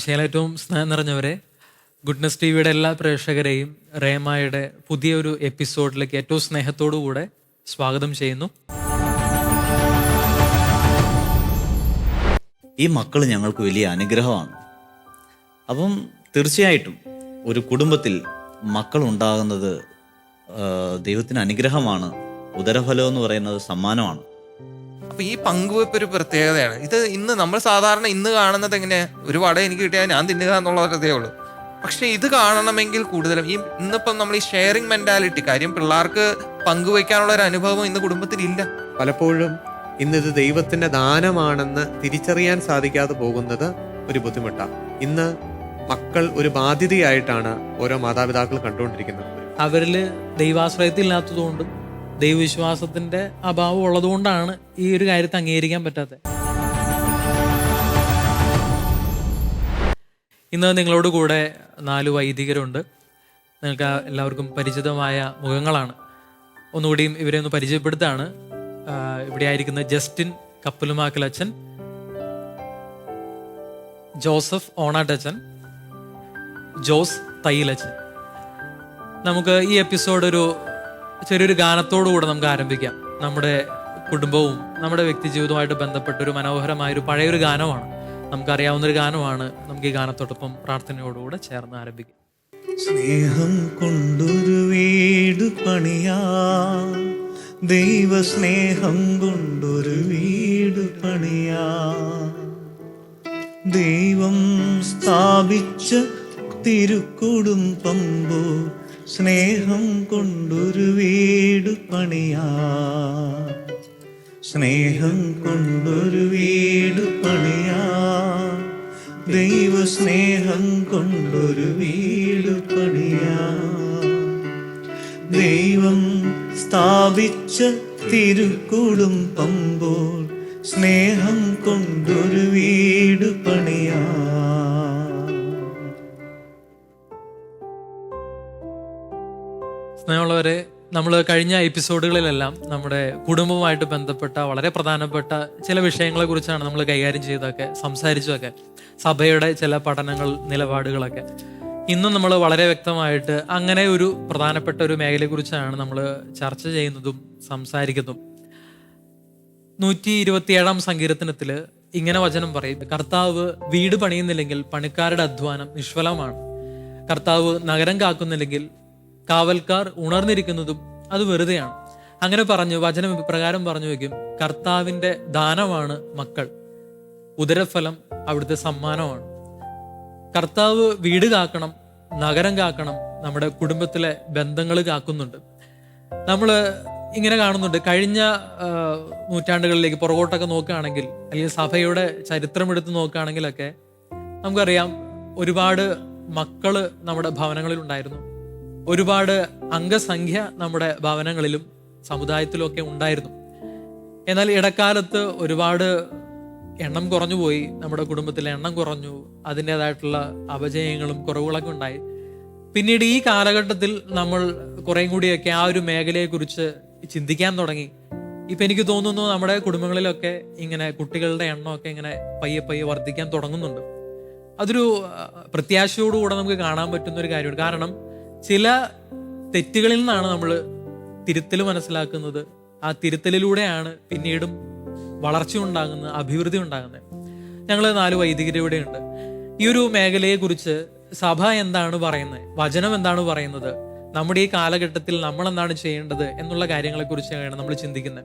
വിശേഷാൽ സ്നേഹം നിറഞ്ഞവരെ, goodness T വിയുടെ എല്ലാ പ്രേക്ഷകരെയും റേമായുടെ പുതിയൊരു എപ്പിസോഡിലേക്ക് ഏറ്റവും സ്നേഹത്തോടു കൂടെ സ്വാഗതം ചെയ്യുന്നു. ഈ മക്കൾ ഞങ്ങൾക്ക് വലിയ അനുഗ്രഹമാണ്. അപ്പം തീർച്ചയായിട്ടും ഒരു കുടുംബത്തിൽ മക്കൾ ഉണ്ടാകുന്നത് ദൈവത്തിന് അനുഗ്രഹമാണ്. ഉദരഫലം എന്ന് പറയുന്നത് സമ്മാനമാണ്. അപ്പൊ ഈ പങ്കുവെപ്പ് ഒരു പ്രത്യേകതയാണ്. ഇത് ഇന്ന് നമ്മൾ സാധാരണ ഇന്ന് കാണുന്നത് എങ്ങനെ, ഒരു വട എനിക്ക് കിട്ടിയാൽ ഞാൻ തിന്നുക എന്നുള്ളതേ ഉള്ളൂ. പക്ഷെ ഇത് കാണണമെങ്കിൽ കൂടുതലും ഇന്നിപ്പം നമ്മൾ ഈ ഷെയറിങ് മെന്റാലിറ്റി, കാര്യം പിള്ളേർക്ക് പങ്കുവെക്കാനുള്ള ഒരു അനുഭവം ഇന്ന് കുടുംബത്തിലില്ല. പലപ്പോഴും ഇന്നിത് ദൈവത്തിന്റെ ദാനമാണെന്ന് തിരിച്ചറിയാൻ സാധിക്കാതെ പോകുന്നത് ഒരു ബുദ്ധിമുട്ടാണ്. ഇന്ന് മക്കൾ ഒരു ബാധ്യതയായിട്ടാണ് ഓരോ മാതാപിതാക്കൾ കണ്ടുകൊണ്ടിരിക്കുന്നത്. അവരിൽ ദൈവാശ്രയത്തില്ലാത്തതുകൊണ്ടും ദൈവവിശ്വാസത്തിന്റെ അഭാവം ഉള്ളതുകൊണ്ടാണ് ഈ ഒരു കാര്യത്തെ അംഗീകരിക്കാൻ പറ്റാത്തത്. ഇന്ന് നിങ്ങളോട് കൂടെ 4 വൈദികരുണ്ട്. നിങ്ങൾക്ക് എല്ലാവർക്കും പരിചിതമായ മുഖങ്ങളാണ്. ഒന്നുകൂടിയും ഇവരെ ഒന്ന് പരിചയപ്പെടുത്താണ്. ഇവിടെ ആയിരിക്കുന്ന ജസ്റ്റിൻ കപ്പലുമാക്കലച്ചൻ, ജോസഫ് ഓണാട്ടച്ചൻ, ജോസ് തയ്യിലച്ചൻ. നമുക്ക് ഈ എപ്പിസോഡ് ഒരു ചെറിയൊരു ഗാനത്തോടുകൂടെ നമുക്ക് ആരംഭിക്കാം. നമ്മുടെ കുടുംബവും നമ്മുടെ വ്യക്തി ജീവിതവുമായിട്ട് ബന്ധപ്പെട്ട ഒരു മനോഹരമായൊരു പഴയൊരു ഗാനമാണ്, നമുക്കറിയാവുന്നൊരു ഗാനമാണ്. നമുക്ക് ഈ ഗാനത്തോടൊപ്പം പ്രാർത്ഥനയോടുകൂടെ ചേർന്ന് ആരംഭിക്കാം. സ്നേഹം കൊണ്ടൊരു വീട് പണിയാ, ദൈവ സ്നേഹം കൊണ്ടൊരു വീട് പണിയാ, ദൈവം സ്ഥാപിച്ച തിരുക്കുടുംബം പോ, സ്നേഹം കൊണ്ടൊരു വീട് പണിയാ, സ്നേഹം കൊണ്ടൊരു വീട് പണിയാ, ദൈവ സ്നേഹം കൊണ്ടൊരു വീട് പണിയാ, ദൈവം സ്ഥാപിച്ച തിരുക്കുടുംബം പോൽ, സ്നേഹം കൊണ്ടൊരു വീട് പണിയാ. സ്നേഹമുള്ളവരെ, നമ്മൾ കഴിഞ്ഞ എപ്പിസോഡുകളിലെല്ലാം നമ്മുടെ കുടുംബവുമായിട്ട് ബന്ധപ്പെട്ട വളരെ പ്രധാനപ്പെട്ട ചില വിഷയങ്ങളെ കുറിച്ചാണ് നമ്മൾ കൈകാര്യം ചെയ്തൊക്കെ സംസാരിച്ചതൊക്കെ, സഭയുടെ ചില പഠനങ്ങൾ, നിലപാടുകളൊക്കെ. ഇന്നും നമ്മൾ വളരെ വ്യക്തമായിട്ട് അങ്ങനെ ഒരു പ്രധാനപ്പെട്ട ഒരു മേഖലയെക്കുറിച്ചാണ് നമ്മൾ ചർച്ച ചെയ്യുന്നതും സംസാരിക്കുന്നതും. 127 സങ്കീർത്തനത്തിൽ ഇങ്ങനെ വചനം പറയും: കർത്താവ് വീട് പണിയുന്നില്ലെങ്കിൽ പണിക്കാരുടെ അധ്വാനം നിഷ്ഫലമാണ്. കർത്താവ് നഗരം കാക്കുന്നില്ലെങ്കിൽ കാവൽക്കാർ ഉണർന്നിരിക്കുന്നതും അത് വെറുതെയാണ്. അങ്ങനെ പറഞ്ഞു വചനം പ്രകാരം പറഞ്ഞു വയ്ക്കും: കർത്താവിന്റെ ദാനമാണ് മക്കൾ, ഉദരഫലം അവിടുത്തെ സമ്മാനമാണ്. കർത്താവ് വീട് കാക്കണം, നഗരം കാക്കണം, നമ്മുടെ കുടുംബത്തിലെ ബന്ധങ്ങൾ കാക്കുന്നുണ്ട്. നമ്മൾ ഇങ്ങനെ കാണുന്നുണ്ട്. കഴിഞ്ഞ നൂറ്റാണ്ടുകളിലേക്ക് പുറകോട്ടൊക്കെ നോക്കുകയാണെങ്കിൽ, അല്ലെങ്കിൽ സഭയുടെ ചരിത്രം എടുത്ത് നോക്കുകയാണെങ്കിലൊക്കെ നമുക്കറിയാം, ഒരുപാട് മക്കള് നമ്മുടെ ഭവനങ്ങളിൽ ഉണ്ടായിരുന്നു. ഒരുപാട് അംഗസംഖ്യ നമ്മുടെ ഭവനങ്ങളിലും സമുദായത്തിലും ഒക്കെ ഉണ്ടായിരുന്നു. എന്നാൽ ഇടക്കാലത്ത് ഒരുപാട് എണ്ണം കുറഞ്ഞു പോയി, നമ്മുടെ കുടുംബത്തിലെ എണ്ണം കുറഞ്ഞു, അതിൻ്റെതായിട്ടുള്ള അപജയങ്ങളും കുറവുകളൊക്കെ ഉണ്ടായി. പിന്നീട് ഈ കാലഘട്ടത്തിൽ നമ്മൾ കുറേയും കൂടിയൊക്കെ ആ ഒരു മേഖലയെക്കുറിച്ച് ചിന്തിക്കാൻ തുടങ്ങി. ഇപ്പം എനിക്ക് തോന്നുന്നു നമ്മുടെ കുടുംബങ്ങളിലൊക്കെ ഇങ്ങനെ കുട്ടികളുടെ എണ്ണമൊക്കെ ഇങ്ങനെ പയ്യെ പയ്യെ വർദ്ധിക്കാൻ തുടങ്ങുന്നുണ്ട്. അതൊരു പ്രത്യാശയോടുകൂടെ നമുക്ക് കാണാൻ പറ്റുന്ന ഒരു കാര്യമാണ്. കാരണം ചില തെറ്റുകളിൽ നിന്നാണ് നമ്മൾ തിരുത്തൽ മനസ്സിലാക്കുന്നത്. ആ തിരുത്തലിലൂടെയാണ് പിന്നീടും വളർച്ച ഉണ്ടാകുന്നത്, അഭിവൃദ്ധി ഉണ്ടാകുന്നത്. ഞങ്ങൾ 4 വൈദികർ ഉണ്ട്. ഈ ഒരു മേഖലയെക്കുറിച്ച് സഭ എന്താണ് പറയുന്നത്, വചനം എന്താണ് പറയുന്നത്, നമ്മുടെ ഈ കാലഘട്ടത്തിൽ നമ്മൾ എന്താണ് ചെയ്യേണ്ടത് എന്നുള്ള കാര്യങ്ങളെക്കുറിച്ചാണ് നമ്മൾ ചിന്തിക്കുന്നത്.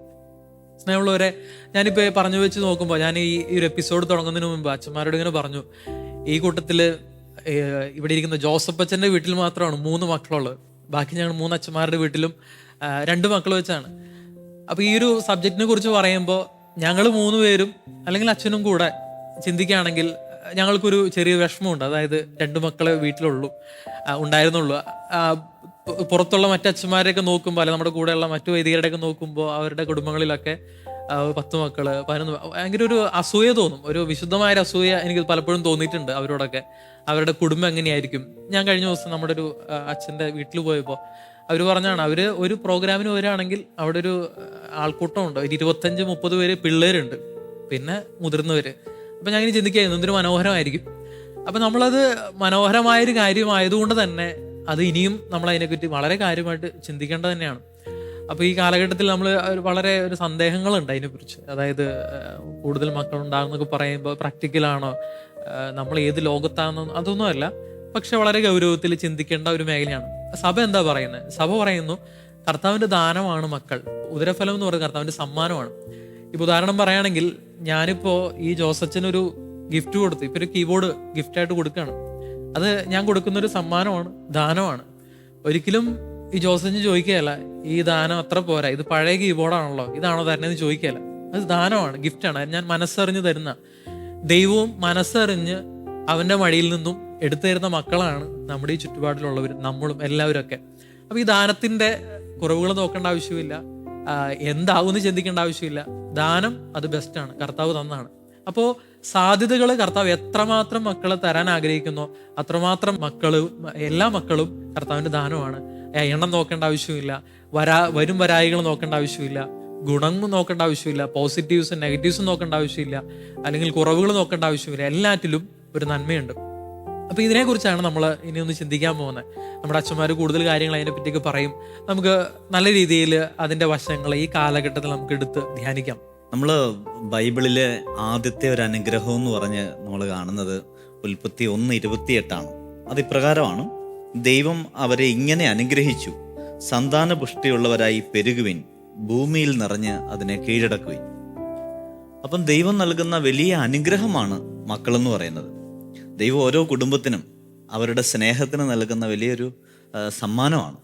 സ്നേഹമുള്ളവരെ, ഞാനിപ്പോൾ പറഞ്ഞു വെച്ച് നോക്കുമ്പോൾ, ഞാൻ ഈ ഒരു എപ്പിസോഡ് തുടങ്ങുന്നതിന് മുമ്പ് അച്ഛന്മാരോട് ഇങ്ങനെ പറഞ്ഞു, ഈ കൂട്ടത്തില് ഇവിടെ ഇരിക്കുന്ന ജോസഫ് അച്ഛൻ്റെ വീട്ടിൽ മാത്രമാണ് 3 മക്കളുള്ളത്. ബാക്കി ഞങ്ങൾ 3 അച്ഛന്മാരുടെ വീട്ടിലും 2 മക്കൾ വെച്ചാണ്. അപ്പൊ ഈ ഒരു സബ്ജക്റ്റിനെ കുറിച്ച് പറയുമ്പോൾ ഞങ്ങൾ 3 പേരും അല്ലെങ്കിൽ അച്ഛനും കൂടെ ചിന്തിക്കുകയാണെങ്കിൽ ഞങ്ങൾക്കൊരു ചെറിയ വിഷമമുണ്ട്. അതായത് 2 മക്കളെ വീട്ടിലുള്ളൂ ഉണ്ടായിരുന്നുള്ളൂ. പുറത്തുള്ള മറ്റച്ഛന്മാരെയൊക്കെ നോക്കുമ്പോൾ, അല്ലെ നമ്മുടെ കൂടെയുള്ള മറ്റു വൈദികരുടെയൊക്കെ നോക്കുമ്പോൾ അവരുടെ കുടുംബങ്ങളിലൊക്കെ 10 മക്കള് 11, ഭയങ്കര ഒരു അസൂയ തോന്നും. ഒരു വിശുദ്ധമായ അസൂയ എനിക്ക് പലപ്പോഴും തോന്നിയിട്ടുണ്ട് അവരോടൊക്കെ. അവരുടെ കുടുംബം എങ്ങനെയായിരിക്കും. ഞാൻ കഴിഞ്ഞ ദിവസം നമ്മുടെ ഒരു അച്ഛൻ്റെ വീട്ടിൽ പോയപ്പോൾ അവർ പറഞ്ഞാണ്, അവർ ഒരു പ്രോഗ്രാമിന് വരികയാണെങ്കിൽ അവിടെ ഒരു ആൾക്കൂട്ടമുണ്ട്, 25-30 പേര് പിള്ളേരുണ്ട്, പിന്നെ മുതിർന്നവര്. അപ്പം ഞാൻ ഇങ്ങനെ ചിന്തിക്കുകയായിരുന്നു, എന്തൊരു മനോഹരമായിരിക്കും. അപ്പം നമ്മളത് മനോഹരമായൊരു കാര്യമായതുകൊണ്ട് തന്നെ അത് ഇനിയും നമ്മൾ അതിനെപ്പറ്റി വളരെ കാര്യമായിട്ട് ചിന്തിക്കേണ്ടത് തന്നെയാണ്. അപ്പോൾ ഈ കാലഘട്ടത്തിൽ നമ്മൾ വളരെ ഒരു സന്ദേഹങ്ങളുണ്ട് അതിനെക്കുറിച്ച്. അതായത് കൂടുതൽ മക്കളുണ്ടാകുന്നൊക്കെ പറയുമ്പോൾ പ്രാക്ടിക്കലാണോ, നമ്മൾ ഏത് ലോകത്താണെന്നോ അതൊന്നുമല്ല. പക്ഷെ വളരെ ഗൗരവത്തിൽ ചിന്തിക്കേണ്ട ഒരു മേഖലയാണ്. സഭ എന്താ പറയുന്നത്? സഭ പറയുന്നു കർത്താവിൻ്റെ ദാനമാണ് മക്കൾ. ഉദരഫലം എന്ന് പറയുന്നത് കർത്താവിൻ്റെ സമ്മാനമാണ്. ഇപ്പോൾ ഉദാഹരണം പറയുകയാണെങ്കിൽ, ഞാനിപ്പോൾ ഈ ജോസച്ചനൊരു ഗിഫ്റ്റ് കൊടുത്തു. ഇപ്പോൾ ഒരു കീബോർഡ് ഗിഫ്റ്റായിട്ട് കൊടുക്കുകയാണ്. അത് ഞാൻ കൊടുക്കുന്നൊരു സമ്മാനമാണ്, ദാനമാണ്. ഒരിക്കലും ഈ ജോസച്ചന് ചോദിക്കുകയല്ല ഈ ദാനം അത്ര പോരാ, ഇത് പഴയ കീബോർഡാണല്ലോ, ഇതാണോ തരുന്നതെന്ന് ചോദിക്കുകയല്ല. അത് ദാനമാണ്, ഗിഫ്റ്റാണ്. ഞാൻ മനസ്സറിഞ്ഞ് തരുന്ന, ദൈവവും മനസ്സറിഞ്ഞ് അവൻ്റെ മടിയിൽ നിന്നും എടുത്തു തരുന്ന മക്കളാണ് നമ്മുടെ ഈ ചുറ്റുപാടിലുള്ളവരും, നമ്മളും എല്ലാവരും ഒക്കെ. അപ്പോൾ ഈ ദാനത്തിൻ്റെ കുറവുകൾ നോക്കേണ്ട ആവശ്യമില്ല, എന്താവുമെന്ന് ചിന്തിക്കേണ്ട ആവശ്യമില്ല. ദാനം അത് ബെസ്റ്റാണ്, കർത്താവ് തന്നാണ്. അപ്പോൾ സാധ്യതകൾ കർത്താവ് എത്രമാത്രം മക്കളെ തരാൻ ആഗ്രഹിക്കുന്നോ അത്രമാത്രം എല്ലാ മക്കളും കർത്താവിൻ്റെ ദാനമാണ്. എണ്ണം നോക്കേണ്ട ആവശ്യമില്ല, വരും വരായികൾ നോക്കേണ്ട ആവശ്യമില്ല, ഗുണം നോക്കേണ്ട ആവശ്യമില്ല, പോസിറ്റീവ്സും നെഗറ്റീവ്സും നോക്കേണ്ട ആവശ്യമില്ല, അല്ലെങ്കിൽ കുറവുകൾ നോക്കേണ്ട ആവശ്യമില്ല. എല്ലാറ്റിലും ഒരു നന്മയുണ്ട്. അപ്പോൾ ഇതിനെക്കുറിച്ചാണ് നമ്മൾ ഇനി ഒന്ന് ചിന്തിക്കാൻ പോകുന്നത്. നമ്മുടെ അച്ഛന്മാർ കൂടുതൽ കാര്യങ്ങൾ അതിനെപ്പറ്റിയൊക്കെ പറയും. നമുക്ക് നല്ല രീതിയിൽ അതിൻ്റെ വശങ്ങൾ ഈ കാലഘട്ടത്തിൽ നമുക്ക് എടുത്ത് ധ്യാനിക്കാം. നമ്മൾ ബൈബിളിലെ ആദ്യത്തെ ഒരു അനുഗ്രഹം എന്ന് പറഞ്ഞ് നമ്മൾ കാണുന്നത് ഉൽപ്പത്തി 1:28 അത് ഇപ്രകാരമാണ്: ദൈവം അവരെ ഇങ്ങനെ അനുഗ്രഹിച്ചു, സന്താനപുഷ്ടിയുള്ളവരായി പെരുകുവിൻ, ഭൂമിയിൽ നിറഞ്ഞ് അതിനെ കീഴടക്കുവിൻ. അപ്പം ദൈവം നൽകുന്ന വലിയ അനുഗ്രഹമാണ് മക്കളെന്ന് പറയുന്നത്. ദൈവം ഓരോ കുടുംബത്തിനും അവരുടെ സ്നേഹത്തിന് നൽകുന്ന വലിയൊരു സമ്മാനമാണ്.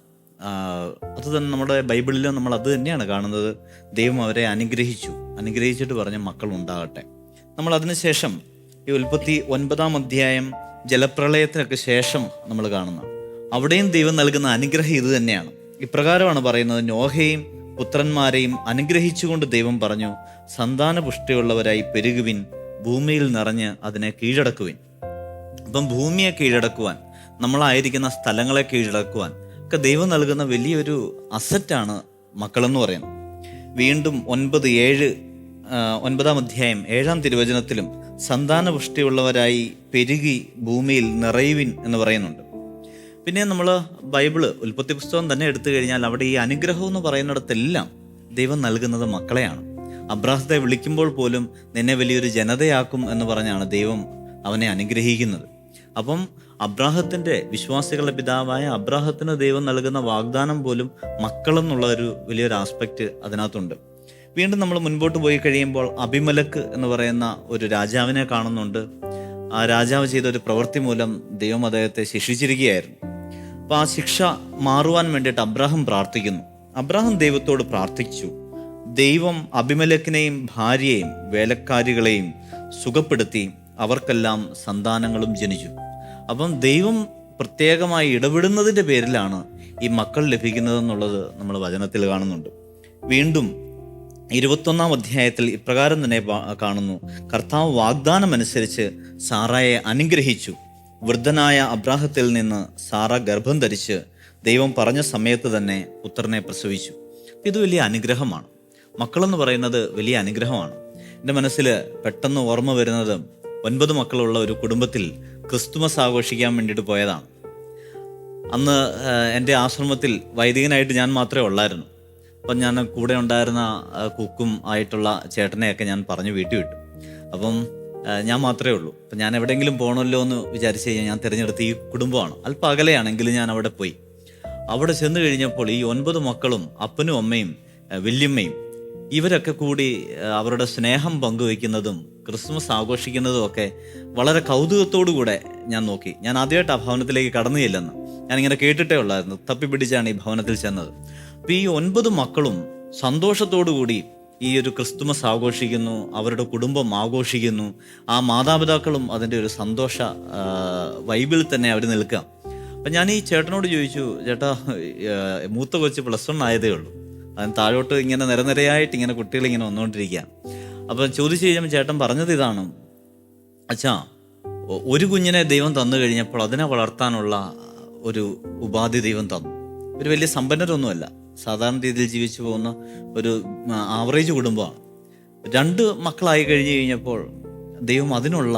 അത് തന്നെ നമ്മുടെ ബൈബിളിൽ നമ്മൾ അത് തന്നെയാണ് കാണുന്നത്. ദൈവം അവരെ അനുഗ്രഹിച്ചിട്ട് പറഞ്ഞ മക്കൾ ഉണ്ടാകട്ടെ. നമ്മൾ അതിനുശേഷം ഈ ഉൽപ്പത്തി 9 ജലപ്രളയത്തിനൊക്കെ ശേഷം നമ്മൾ കാണുന്ന അവിടെയും ദൈവം നൽകുന്ന അനുഗ്രഹം ഇത് തന്നെയാണ്. ഇപ്രകാരമാണ് പറയുന്നത്: നോഹയെയും പുത്രന്മാരെയും അനുഗ്രഹിച്ചുകൊണ്ട് ദൈവം പറഞ്ഞു, സന്താനപുഷ്ടിയുള്ളവരായി പെരുകുവിൻ, ഭൂമിയിൽ നിറഞ്ഞ് അതിനെ കീഴടക്കുവിൻ. അപ്പം ഭൂമിയെ കീഴടക്കുവാൻ, നമ്മളായിരിക്കുന്ന സ്ഥലങ്ങളെ കീഴടക്കുവാൻ ഒക്കെ ദൈവം നൽകുന്ന വലിയൊരു അസറ്റാണ് മക്കളെന്ന് പറയുന്നത്. വീണ്ടും 9:7 തിരുവചനത്തിലും സന്താനപുഷ്ടിയുള്ളവരായി പെരുകി ഭൂമിയിൽ നിറയുവിൻ എന്ന് പറയുന്നുണ്ട്. പിന്നെ നമ്മൾ ബൈബിള് ഉൽപ്പത്തി പുസ്തകം തന്നെ എടുത്തു കഴിഞ്ഞാൽ അവിടെ ഈ അനുഗ്രഹം എന്ന് പറയുന്നിടത്തെല്ലാം ദൈവം നൽകുന്നത് മക്കളെയാണ്. അബ്രാഹത്തെ വിളിക്കുമ്പോൾ പോലും നിന്നെ വലിയൊരു ജനതയാക്കും എന്ന് പറഞ്ഞാണ് ദൈവം അവനെ അനുഗ്രഹിക്കുന്നത്. അപ്പം അബ്രാഹത്തിൻ്റെ, വിശ്വാസികളുടെ പിതാവായ അബ്രാഹത്തിന് ദൈവം നൽകുന്ന വാഗ്ദാനം പോലും മക്കളെന്നുള്ള ഒരു വലിയൊരു ആസ്പെക്റ്റ് അതിനകത്തുണ്ട്. വീണ്ടും നമ്മൾ മുൻപോട്ട് പോയി കഴിയുമ്പോൾ അബിമലക്ക് എന്ന് പറയുന്ന ഒരു രാജാവിനെ കാണുന്നുണ്ട്. ആ രാജാവ് ചെയ്ത ഒരു പ്രവൃത്തി മൂലം ദൈവം അദ്ദേഹത്തെ ശിക്ഷിച്ചിരിക്കുകയായിരുന്നു. അപ്പോൾ ആ ശിക്ഷ മാറുവാൻ വേണ്ടിയിട്ട് അബ്രാഹം പ്രാർത്ഥിക്കുന്നു. അബ്രാഹം ദൈവത്തോട് പ്രാർത്ഥിച്ചു. ദൈവം അബിമലക്കിനെയും ഭാര്യയെയും വേലക്കാരികളെയും സുഖപ്പെടുത്തി, അവർക്കെല്ലാം സന്താനങ്ങളും ജനിച്ചു. അപ്പം ദൈവം പ്രത്യേകമായി ഇടപെടുന്നതിൻ്റെ പേരിലാണ് ഈ മക്കൾ ലഭിക്കുന്നതെന്നുള്ളത് നമ്മൾ വചനത്തിൽ കാണുന്നുണ്ട്. വീണ്ടും 21 ഇപ്രകാരം തന്നെ കാണുന്നു: കർത്താവ് വാഗ്ദാനം അനുസരിച്ച് സാറായെ അനുഗ്രഹിച്ചു. വൃദ്ധനായ അബ്രാഹത്തിൽ നിന്ന് സാറ ഗർഭം ധരിച്ച് ദൈവം പറഞ്ഞ സമയത്ത് തന്നെ പുത്രനെ പ്രസവിച്ചു. ഇത് വലിയ അനുഗ്രഹമാണ്. മക്കളെന്ന് പറയുന്നത് വലിയ അനുഗ്രഹമാണ്. എൻ്റെ മനസ്സിൽ പെട്ടെന്ന് ഓർമ്മ വരുന്നത് 9 മക്കളുള്ള ഒരു കുടുംബത്തിൽ ക്രിസ്തുമസ് ആഘോഷിക്കാൻ വേണ്ടിയിട്ട് പോയതാണ്. അന്ന് എൻ്റെ ആശ്രമത്തിൽ വൈദികനായിട്ട് ഞാൻ മാത്രമേ ഉള്ളായിരുന്നു. അപ്പം ഞാൻ കൂടെ ഉണ്ടായിരുന്ന കുക്കും ആയിട്ടുള്ള ചേട്ടനെയൊക്കെ ഞാൻ പറഞ്ഞു വീട്ടിൽ വിട്ടു. അപ്പം ഞാൻ മാത്രമേ ഉള്ളൂ. അപ്പം ഞാൻ എവിടെയെങ്കിലും പോകണമല്ലോ എന്ന് വിചാരിച്ച് കഴിഞ്ഞാൽ ഞാൻ തിരഞ്ഞെടുത്ത ഈ കുടുംബമാണ്. അല്പം അകലെയാണെങ്കിലും ഞാൻ അവിടെ പോയി. അവിടെ ചെന്ന് കഴിഞ്ഞപ്പോൾ ഈ 9 മക്കളും അപ്പനും അമ്മയും വല്യമ്മയും ഇവരൊക്കെ കൂടി അവരുടെ സ്നേഹം പങ്കുവയ്ക്കുന്നതും ക്രിസ്മസ് ആഘോഷിക്കുന്നതും ഒക്കെ വളരെ കൗതുകത്തോടു കൂടെ ഞാൻ നോക്കി. ഞാൻ ആദ്യമായിട്ട് ആ ഭവനത്തിലേക്ക് കടന്നു ചെല്ലെന്ന് ഞാനിങ്ങനെ കേട്ടിട്ടേ ഉള്ളായിരുന്നു. തപ്പിപ്പിടിച്ചാണ് ഈ ഭവനത്തിൽ ചെന്നത്. അപ്പോൾ ഈ 9 മക്കളും സന്തോഷത്തോടു കൂടി ഈ ഒരു ക്രിസ്തുമസ് ആഘോഷിക്കുന്നു, അവരുടെ കുടുംബം ആഘോഷിക്കുന്നു. ആ മാതാപിതാക്കളും അതിൻ്റെ ഒരു സന്തോഷ വൈബിൽ തന്നെ അവർ നിൽക്കുക. അപ്പം ഞാൻ ഈ ചേട്ടനോട് ചോദിച്ചു, ചേട്ടാ മൂത്ത കൊച്ച് +1 ആയതേ ഉള്ളൂ, അതിന് താഴോട്ട് ഇങ്ങനെ നിരനിരയായിട്ട് ഇങ്ങനെ കുട്ടികൾ ഇങ്ങനെ വന്നുകൊണ്ടിരിക്കുക. അപ്പം ചോദിച്ചു കഴിഞ്ഞപ്പോൾ ചേട്ടൻ പറഞ്ഞത് ഇതാണ്: അച്ഛാ, ഒരു കുഞ്ഞിനെ ദൈവം തന്നു കഴിഞ്ഞപ്പോൾ അതിനെ വളർത്താനുള്ള ഒരു ഉപാധി ദൈവം തന്നു. ഒരു വലിയ സമ്പന്നരൊന്നുമല്ല, സാധാരണ രീതിയിൽ ജീവിച്ചു പോകുന്ന ഒരു ആവറേജ് കുടുംബമാണ്. 2 മക്കളായി കഴിഞ്ഞപ്പോൾ ദൈവം അതിനുള്ള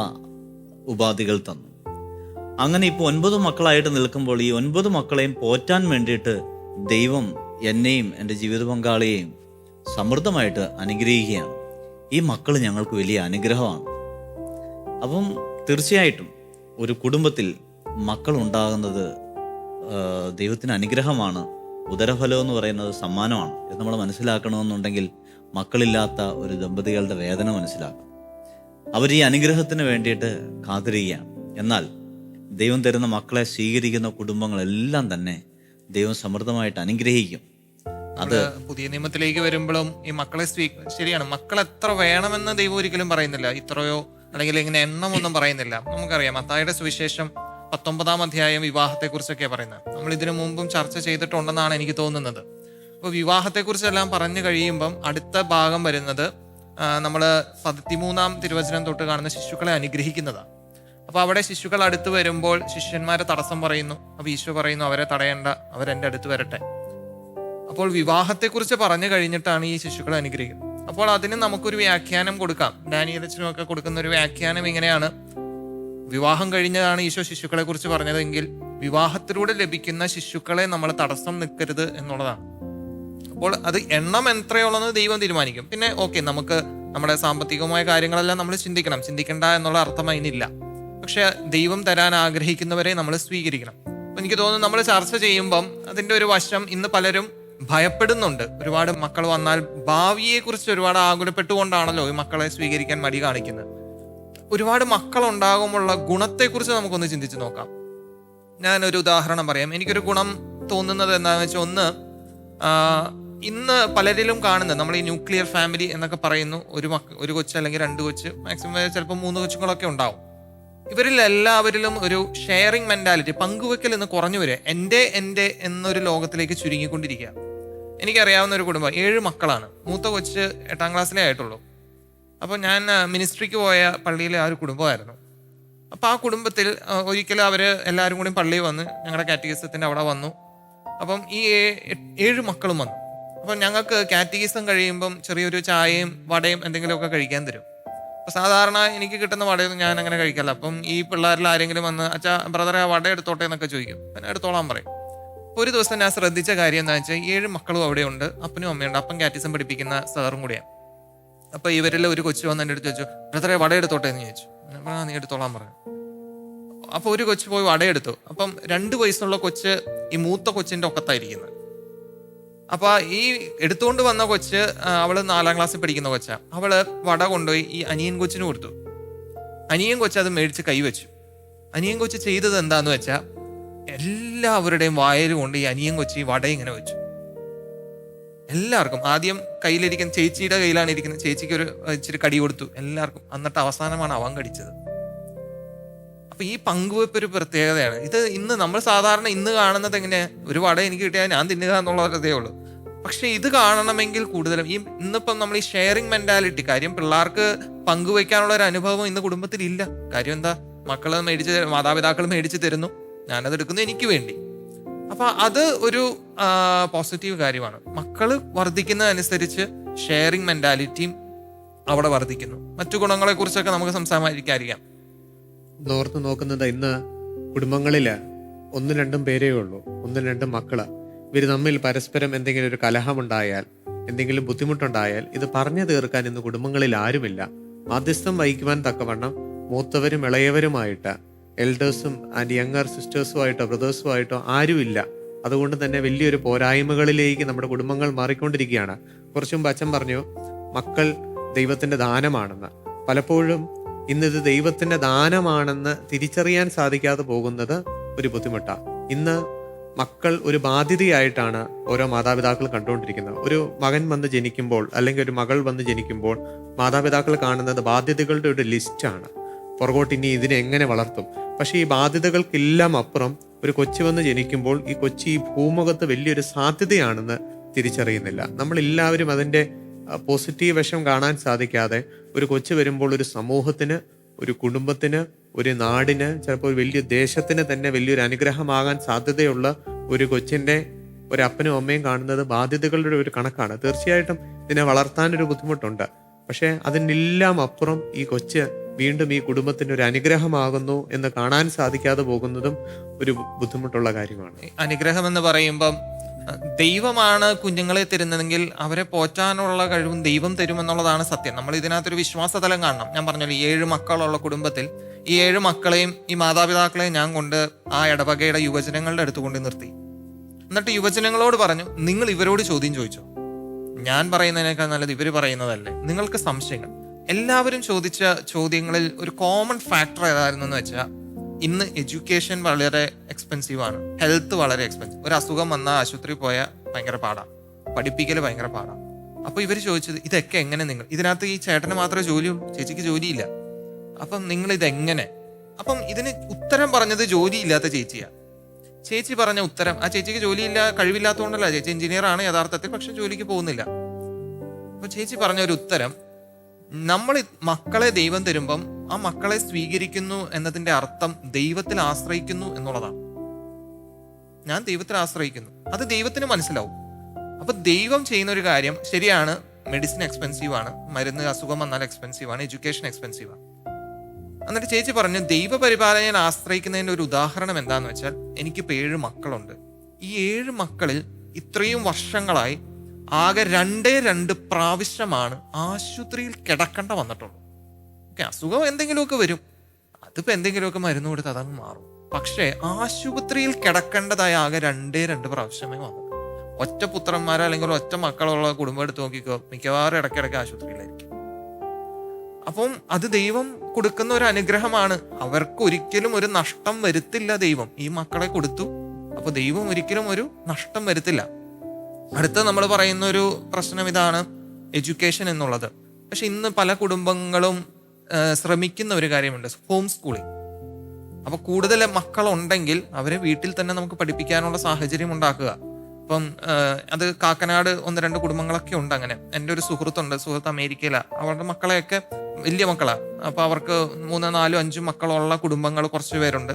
ഉപാധികൾ തന്നു. അങ്ങനെ ഇപ്പോൾ 9 മക്കളായിട്ട് നിൽക്കുമ്പോൾ ഈ 9 മക്കളെയും പോറ്റാൻ വേണ്ടിയിട്ട് ദൈവം എന്നെയും എൻ്റെ ജീവിത പങ്കാളിയെയും സമൃദ്ധമായിട്ട് അനുഗ്രഹിക്കുകയാണ്. ഈ മക്കൾ ഞങ്ങൾക്ക് വലിയ അനുഗ്രഹമാണ്. അപ്പം തീർച്ചയായിട്ടും ഒരു കുടുംബത്തിൽ മക്കളുണ്ടാകുന്നത് ദൈവത്തിന് അനുഗ്രഹമാണ്. ഉദരഫലം എന്ന് പറയുന്നത് സമ്മാനമാണ്. ഇത് നമ്മൾ മനസ്സിലാക്കണമെന്നുണ്ടെങ്കിൽ മക്കളില്ലാത്ത ഒരു ദമ്പതികളുടെ വേദന മനസ്സിലാക്കണം. അവർ ഈ അനുഗ്രഹത്തിന് വേണ്ടിയിട്ട് കാത്തിരിക്കുകയാണ്. എന്നാൽ ദൈവം തരുന്ന മക്കളെ സ്വീകരിക്കുന്ന കുടുംബങ്ങളെല്ലാം തന്നെ ദൈവം സമൃദ്ധമായിട്ട് അനുഗ്രഹിക്കും. അത് പുതിയ നിയമത്തിലേക്ക് വരുമ്പോഴും ഈ മക്കളെ ശരിയാണ്, മക്കൾ എത്ര വേണമെന്ന് ദൈവം ഒരിക്കലും പറയുന്നില്ല. ഇത്രയോ അല്ലെങ്കിൽ ഇങ്ങനെ എണ്ണമൊന്നും പറയുന്നില്ല. നമുക്കറിയാം മത്തായിയുടെ സുവിശേഷം 19-ാം അധ്യായം വിവാഹത്തെക്കുറിച്ചൊക്കെ പറയുന്നത് നമ്മൾ ഇതിനു മുമ്പും ചർച്ച ചെയ്തിട്ടുണ്ടെന്നാണ് എനിക്ക് തോന്നുന്നത്. അപ്പോൾ വിവാഹത്തെക്കുറിച്ചെല്ലാം പറഞ്ഞു കഴിയുമ്പം അടുത്ത ഭാഗം വരുന്നത് നമ്മൾ 13-ാം തിരുവചനം തൊട്ട് കാണുന്ന ശിശുക്കളെ അനുഗ്രഹിക്കുന്നതാണ്. അപ്പൊ അവിടെ ശിശുക്കൾ അടുത്ത് വരുമ്പോൾ ശിഷ്യന്മാരെ തടസ്സം പറയുന്നു. അപ്പൊ ഈശോ പറയുന്നു അവരെ തടയേണ്ട, അവരെന്റെ അടുത്ത് വരട്ടെ. അപ്പോൾ വിവാഹത്തെക്കുറിച്ച് പറഞ്ഞു കഴിഞ്ഞിട്ടാണ് ഈ ശിശുക്കളെ അനുഗ്രഹിക്കുന്നത്. അപ്പോൾ അതിന് നമുക്കൊരു വ്യാഖ്യാനം കൊടുക്കാം. ഡാനിയേലച്ചനും ഒക്കെ കൊടുക്കുന്ന ഒരു വ്യാഖ്യാനം ഇങ്ങനെയാണ്: വിവാഹം കഴിഞ്ഞതാണ് ഈശോ ശിശുക്കളെ കുറിച്ച് പറഞ്ഞതെങ്കിൽ വിവാഹത്തിലൂടെ ലഭിക്കുന്ന ശിശുക്കളെ നമ്മൾ തടസ്സം നിൽക്കരുത് എന്നുള്ളതാണ്. അപ്പോൾ അത് എണ്ണം എത്രയുള്ളതെന്ന് ദൈവം തീരുമാനിക്കും. പിന്നെ ഓക്കെ, നമുക്ക് നമ്മുടെ സാമ്പത്തികമായ കാര്യങ്ങളെല്ലാം നമ്മൾ ചിന്തിക്കണ്ട എന്നുള്ള അർത്ഥം അതിനില്ല. പക്ഷെ ദൈവം തരാൻ ആഗ്രഹിക്കുന്നവരെ നമ്മൾ സ്വീകരിക്കണം. അപ്പൊ എനിക്ക് തോന്നുന്നു നമ്മൾ ചർച്ച ചെയ്യുമ്പം അതിന്റെ ഒരു വശം ഇന്ന് പലരും ഭയപ്പെടുന്നുണ്ട്. ഒരുപാട് മക്കൾ വന്നാൽ ഭാവിയെ കുറിച്ച് ഒരുപാട് ആകുലപ്പെട്ടുകൊണ്ടാണല്ലോ ഈ മക്കളെ സ്വീകരിക്കാൻ മടി കാണിക്കുന്നത്. ഒരുപാട് മക്കൾ ഉണ്ടാകുമ്പോഴുള്ള ഗുണത്തെക്കുറിച്ച് നമുക്കൊന്ന് ചിന്തിച്ച് നോക്കാം. ഞാനൊരു ഉദാഹരണം പറയാം. എനിക്കൊരു ഗുണം തോന്നുന്നത് എന്താണെന്ന് വെച്ചാൽ, ഒന്ന്, ഇന്ന് പലരിലും കാണുന്നത് നമ്മൾ ഈ ന്യൂക്ലിയർ ഫാമിലി എന്നൊക്കെ പറയുന്നു. ഒരു കൊച്ച് അല്ലെങ്കിൽ 2 കൊച്ച്, മാക്സിമം ചിലപ്പോൾ 3 കൊച്ചുങ്ങളൊക്കെ ഉണ്ടാവും. ഇവരിൽ എല്ലാവരിലും ഒരു ഷെയറിങ് മെന്റാലിറ്റി, പങ്കുവെക്കൽ എന്ന് കുറഞ്ഞു വരിക, എൻ്റെ എന്നൊരു ലോകത്തിലേക്ക് ചുരുങ്ങിക്കൊണ്ടിരിക്കുക. എനിക്കറിയാവുന്ന ഒരു കുടുംബം, 7 മക്കളാണ്. മൂത്ത കൊച്ച് 8-ാം ക്ലാസ്സിലേ ആയിട്ടുള്ളൂ. അപ്പോൾ ഞാൻ മിനിസ്ട്രിക്ക് പോയ പള്ളിയിലെ ആ ഒരു കുടുംബമായിരുന്നു. അപ്പോൾ ആ കുടുംബത്തിൽ ഒരിക്കലും അവർ എല്ലാവരും കൂടി പള്ളിയിൽ വന്ന് ഞങ്ങളുടെ കാറ്റഗിസത്തിൻ്റെ അവിടെ വന്നു. അപ്പം ഈ 7 മക്കളും വന്നു. അപ്പം ഞങ്ങൾക്ക് കാറ്റഗിസം കഴിയുമ്പം ചെറിയൊരു ചായയും വടയും എന്തെങ്കിലുമൊക്കെ കഴിക്കാൻ തരും. അപ്പോൾ സാധാരണ എനിക്ക് കിട്ടുന്ന വടയൊന്നും ഞാൻ അങ്ങനെ കഴിക്കല്ല. അപ്പം ഈ പിള്ളേരിൽ ആരെങ്കിലും വന്ന് അച്ഛാ ബ്രദറെ ആ വട എടുത്തോട്ടെ എന്നൊക്കെ ചോദിക്കും. ഞാൻ എടുത്തോളാൻ പറയും. ഒരു ദിവസം ഞാൻ ശ്രദ്ധിച്ച കാര്യം എന്താ വെച്ചാൽ, 7 മക്കളും അവിടെ ഉണ്ട്, അപ്പനും അമ്മയുണ്ട്. അപ്പം കാറ്റിസം പഠിപ്പിക്കുന്ന സാറും കൂടിയാണ്. അപ്പോൾ ഇവരിൽ ഒരു കൊച്ചു വന്ന് എൻ്റെ അടുത്ത് ചോദിച്ചു, ബ്രദറെ വട എടുത്തോട്ടെ എന്ന് ചോദിച്ചു. നീ എടുത്തോളാൻ പറഞ്ഞു. അപ്പോൾ ഒരു കൊച്ചു പോയി വടയെടുത്തു. അപ്പം 2 വയസ്സുള്ള കൊച്ച് ഈ മൂത്ത കൊച്ചിൻ്റെ ഒക്കത്തായിരിക്കുന്നത്. അപ്പൊ ഈ എടുത്തുകൊണ്ട് വന്ന കൊച്ച്, അവള് 4-ാം ക്ലാസ്സിൽ പഠിക്കുന്ന കൊച്ചാ. അവള് വട കൊണ്ടുപോയി ഈ അനിയൻ കൊച്ചിന് കൊടുത്തു. അനിയൻ കൊച്ച് അത് മേടിച്ച് കൈവച്ചു. അനിയൻ കൊച്ച് ചെയ്തത് എന്താന്ന് വെച്ചാൽ, എല്ലാവരുടെയും വായിൽ കൊണ്ട് ഈ അനിയൻ കൊച്ചി വട ഇങ്ങനെ വെച്ചു. എല്ലാവർക്കും ആദ്യം കയ്യിലിരിക്കുന്ന ചേച്ചിയുടെ കയ്യിലാണ് ഇരിക്കുന്നത്. ചേച്ചിക്ക് ഇച്ചിരി കടി കൊടുത്തു എല്ലാവർക്കും. എന്നിട്ട് അവസാനമാണ് അവൻ കടിച്ചത്. അപ്പൊ ഈ പങ്കുവെപ്പ് ഒരു പ്രത്യേകതയാണ്. ഇത് ഇന്ന് നമ്മൾ സാധാരണ ഇന്ന് കാണുന്നത് എങ്ങനെ, ഒരു വട എനിക്ക് കിട്ടിയാൽ ഞാൻ തിന്നുക എന്നുള്ളതേ ഉള്ളൂ. പക്ഷെ ഇത് കാണണമെങ്കിൽ കൂടുതലും ഇന്നിപ്പം നമ്മൾ ഈ ഷെയറിങ് മെന്റാലിറ്റി, കാര്യം പിള്ളേർക്ക് പങ്കുവെക്കാനുള്ള ഒരു അനുഭവം ഇന്ന് കുടുംബത്തിൽ ഇല്ല. കാര്യം എന്താ, മാതാപിതാക്കൾ മേടിച്ച് തരുന്നു, ഞാനത് എടുക്കുന്നു എനിക്ക് വേണ്ടി. അപ്പൊ അത് ഒരു പോസിറ്റീവ് കാര്യമാണ്. മക്കള് വർദ്ധിക്കുന്നതനുസരിച്ച് ഷെയറിങ് മെന്റാലിറ്റിയും അവിടെ വർദ്ധിക്കുന്നു. മറ്റു ഗുണങ്ങളെ കുറിച്ചൊക്കെ നമുക്ക് സംസാരിക്കാം. ഓർത്ത് നോക്കുന്നത്, ഇന്ന് കുടുംബങ്ങളില് 1-2 പേരേ ഉള്ളൂ, 1-2 മക്കള്. ഇവർ തമ്മിൽ പരസ്പരം എന്തെങ്കിലും ഒരു കലഹമുണ്ടായാൽ, എന്തെങ്കിലും ബുദ്ധിമുട്ടുണ്ടായാൽ ഇത് പറഞ്ഞു തീർക്കാൻ ഇന്ന് കുടുംബങ്ങളിൽ ആരുമില്ല. മാധ്യസ്ഥം വഹിക്കുവാൻ തക്കവണ്ണം മൂത്തവരും ഇളയവരുമായിട്ട്, എൽഡേഴ്സും ആൻഡ് യങ്ങർ സിസ്റ്റേഴ്സുമായിട്ടോ ബ്രദേഴ്സുമായിട്ടോ ആരുമില്ല. അതുകൊണ്ട് തന്നെ വലിയൊരു പോരായ്മകളിലേക്ക് നമ്മുടെ കുടുംബങ്ങൾ മാറിക്കൊണ്ടിരിക്കുകയാണ്. കുറച്ചു മുമ്പ് അച്ഛൻ പറഞ്ഞു മക്കൾ ദൈവത്തിന്റെ ദാനമാണെന്ന്. പലപ്പോഴും ഇന്നിത് ദൈവത്തിന്റെ ദാനമാണെന്ന് തിരിച്ചറിയാൻ സാധിക്കാതെ പോകുന്നത് ഒരു ബുദ്ധിമുട്ടാണ്. ഇന്ന് മക്കൾ ഒരു ബാധ്യതയായിട്ടാണ് ഓരോ മാതാപിതാക്കൾ കണ്ടുകൊണ്ടിരിക്കുന്നത്. ഒരു മകൻ വന്ന് ജനിക്കുമ്പോൾ അല്ലെങ്കിൽ ഒരു മകൾ വന്ന് ജനിക്കുമ്പോൾ മാതാപിതാക്കൾ കാണുന്നത് ബാധ്യതകളുടെ ഒരു ലിസ്റ്റാണ്. പുറകോട്ട് ഇനി ഇതിനെ എങ്ങനെ വളർത്തും. പക്ഷേ ഈ ബാധ്യതകൾക്കെല്ലാം അപ്പുറം ഒരു കൊച്ചു വന്ന് ജനിക്കുമ്പോൾ ഈ കൊച്ചി ഈ ഭൂമുഖത്ത് വലിയൊരു സാധ്യതയാണെന്ന് തിരിച്ചറിയുന്നില്ല. നമ്മളെല്ലാവരും അതിൻ്റെ പോസിറ്റീവ് വശം കാണാൻ സാധിക്കാതെ ഒരു കൊച്ചു വരുമ്പോൾ ഒരു സമൂഹത്തിന്, ഒരു കുടുംബത്തിന്, ഒരു നാടിന്, ചിലപ്പോൾ ഒരു വലിയ ദേശത്തിന് തന്നെ വലിയൊരു അനുഗ്രഹമാകാൻ സാധ്യതയുള്ള ഒരു കൊച്ചിൻ്റെ ഒരു അപ്പനും അമ്മയും കാണുന്നത് ബാധ്യതകളുടെ ഒരു കണക്കാണ്. തീർച്ചയായിട്ടും ഇതിനെ വളർത്താനൊരു ബുദ്ധിമുട്ടുണ്ട്. പക്ഷെ അതിനെല്ലാം അപ്പുറം ഈ കൊച്ച് വീണ്ടും ഈ കുടുംബത്തിന് ഒരു അനുഗ്രഹമാകുന്നു എന്ന് കാണാൻ സാധിക്കാതെ പോകുന്നതും ഒരു ബുദ്ധിമുട്ടുള്ള കാര്യമാണ്. അനുഗ്രഹം എന്ന് പറയുമ്പം ദൈവമാണ് കുഞ്ഞുങ്ങളെ തരുന്നതെങ്കിൽ അവരെ പോറ്റാനുള്ള കഴിവും ദൈവം തരുമെന്നുള്ളതാണ് സത്യം. നമ്മൾ ഇതിനകത്തൊരു വിശ്വാസതലം കാണണം. ഞാൻ പറഞ്ഞല്ലോ, 7 മക്കളുള്ള കുടുംബത്തിൽ ഈ 7 മക്കളെയും ഈ മാതാപിതാക്കളെയും ഞാൻ കൊണ്ട് ആ ഇടവകയുടെ യുവജനങ്ങളുടെ അടുത്ത് കൊണ്ട് നിർത്തി. എന്നിട്ട് യുവജനങ്ങളോട് പറഞ്ഞു, നിങ്ങൾ ഇവരോട് ചോദ്യം ചോദിച്ചോ, ഞാൻ പറയുന്നതിനേക്കാൾ നല്ലത് ഇവർ പറയുന്നതല്ലേ. നിങ്ങൾക്ക് സംശയങ്ങൾ. എല്ലാവരും ചോദിച്ച ചോദ്യങ്ങളിൽ ഒരു കോമൺ ഫാക്ടർ ഏതായിരുന്നു എന്ന് വെച്ചാൽ, ഇന്ന് എഡ്യൂക്കേഷൻ വളരെ എക്സ്പെൻസീവ് ആണ്, ഹെൽത്ത് വളരെ എക്സ്പെൻസീവ്. ഒരു അസുഖം വന്നാൽ ആശുപത്രി പോയാൽ ഭയങ്കര പാടാണ്, പഠിപ്പിക്കൽ ഭയങ്കര പാടാണ്. അപ്പൊ ഇവർ ചോദിച്ചത്, ഇതൊക്കെ എങ്ങനെ നിങ്ങൾ, ഇതിനകത്ത് ഈ ചേട്ടന് മാത്രമേ ജോലിയുള്ളൂ, ചേച്ചിക്ക് ജോലിയില്ല, അപ്പം നിങ്ങൾ ഇതെങ്ങനെ? അപ്പം ഇതിന് ഉത്തരം പറഞ്ഞത് ജോലിയില്ലാത്ത ചേച്ചിയാ. ചേച്ചി പറഞ്ഞ ഉത്തരം, ആ ചേച്ചിക്ക് ജോലിയില്ല, കഴിവില്ലാത്തതുകൊണ്ടല്ല, ചേച്ചി എഞ്ചിനീയർ ആണ് യഥാർത്ഥത്തിൽ, പക്ഷെ ജോലിക്ക് പോകുന്നില്ല. അപ്പൊ ചേച്ചി പറഞ്ഞ ഒരു ഉത്തരം, നമ്മൾ മക്കളെ ദൈവം തരുമ്പം ആ മക്കളെ സ്വീകരിക്കുന്നു എന്നതിന്റെ അർത്ഥം ദൈവത്തിൽ ആശ്രയിക്കുന്നു എന്നുള്ളതാണ്. ഞാൻ ദൈവത്തിൽ ആശ്രയിക്കുന്നു, അത് ദൈവത്തിന് മനസ്സിലാവും. അപ്പൊ ദൈവം ചെയ്യുന്ന ഒരു കാര്യം ശരിയാണ്, മെഡിസിൻ എക്സ്പെൻസീവ് ആണ്, മരുന്ന് അസുഖം വന്നാൽ എക്സ്പെൻസീവ് ആണ്, എഡ്യൂക്കേഷൻ എക്സ്പെൻസീവ് ആണ്. എന്നിട്ട് ചേച്ചി പറഞ്ഞു, ദൈവപരിപാലനയെ ആശ്രയിക്കുന്നതിന്റെ ഒരു ഉദാഹരണം എന്താന്ന് വെച്ചാൽ, എനിക്കിപ്പോൾ 7 മക്കളുണ്ട്. ഈ 7 മക്കളിൽ ഇത്രയും വർഷങ്ങളായി ആകെ 2 പ്രാവശ്യമാണ് ആശുപത്രിയിൽ കിടക്കേണ്ട വന്നിട്ടുള്ളൂ. ഓക്കെ, അസുഖം എന്തെങ്കിലുമൊക്കെ വരും, അതിപ്പോ എന്തെങ്കിലുമൊക്കെ മരുന്ന് കൊടുത്ത് അതങ്ങ് മാറും. പക്ഷേ ആശുപത്രിയിൽ കിടക്കേണ്ടതായ ആകെ 2 പ്രാവശ്യമേ വന്നിട്ടുള്ളൂ. ഒറ്റ പുത്രന്മാരോ അല്ലെങ്കിൽ ഒറ്റ മക്കളുള്ള കുടുംബം എടുത്ത് നോക്കിക്കോ, മിക്കവാറും ഇടയ്ക്കിടയ്ക്ക് ആശുപത്രിയിലായിരിക്കും. അപ്പം അത് ദൈവം കൊടുക്കുന്ന ഒരു അനുഗ്രഹമാണ്. അവർക്ക് ഒരിക്കലും ഒരു നഷ്ടം വരുത്തില്ല ദൈവം. ഈ മക്കളെ കൊടുത്തു, അപ്പൊ ദൈവം ഒരിക്കലും ഒരു നഷ്ടം വരുത്തില്ല. അടുത്ത നമ്മൾ പറയുന്ന ഒരു പ്രശ്നം ഇതാണ്, എഡ്യൂക്കേഷൻ എന്നുള്ളത്. പക്ഷെ ഇന്ന് പല കുടുംബങ്ങളും ശ്രമിക്കുന്ന ഒരു കാര്യമുണ്ട്, ഹോം സ്കൂളിംഗ്. അപ്പൊ കൂടുതൽ മക്കളുണ്ടെങ്കിൽ അവരെ വീട്ടിൽ തന്നെ നമുക്ക് പഠിപ്പിക്കാനുള്ള സാഹചര്യം ഉണ്ടാക്കുക. ഇപ്പം അത് കാക്കനാട് 1-2 കുടുംബങ്ങളൊക്കെ ഉണ്ട് അങ്ങനെ. എൻ്റെ ഒരു സുഹൃത്ത് അമേരിക്കയിലാണ്. അവരുടെ മക്കളെയൊക്കെ വലിയ മക്കളാണ്. അപ്പൊ അവർക്ക് 3, 4, 5 മക്കളുള്ള കുടുംബങ്ങൾ കുറച്ച് പേരുണ്ട്.